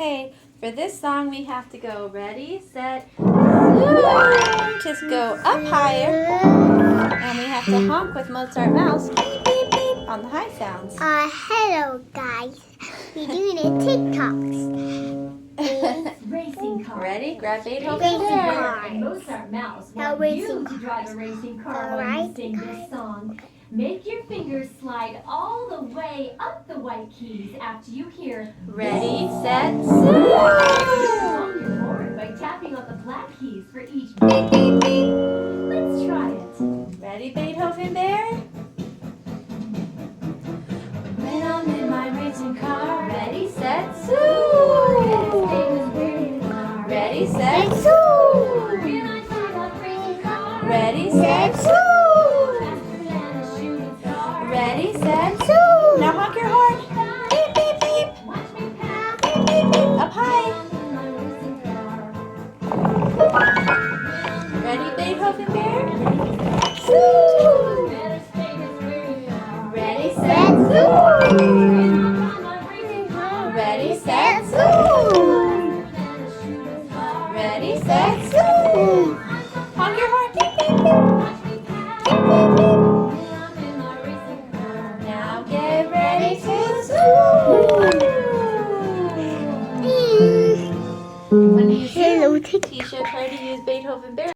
Okay, for this song we have to go ready, set, zoom. Just go up higher, and we have to honk with Mozart mouse, beep, beep, beep, on the high sounds. Hello guys, we're doing a TikToks. Racing car. Ready? Grab Beethoven Racing there. car. And Mozart Mouse Now want you racing to drive a racing car while Alright, you sing this song. Make your fingers slide all the way up the white keys after you hear Ready, set, zoom. Calm your board by tapping on the black keys for each beep, beep, beep. Let's try it. Ready, Beethoven Bear? When I'm in my racing car, Ready, set, zoom. Ready, set, zoom. when I drive a racing car, Ready, set, zoom. faster than a shooting star. Ready, set, zoom. Now honk your horn. Beep, beep, beep. Watch me pass. Beep, beep, beep. Up high. In my racing car. Ready, Beethoven Bear? Zoom. Better stay this where you are. Ready, set, zoom. Ready, set, zoom. Ready, set, zoom. Honk your horn. Beep, beep, beep. Beep, beep, beep. Now get ready to zoom. When you zoom, Hello TikTok. Tisha, try to use Beethoven Bear.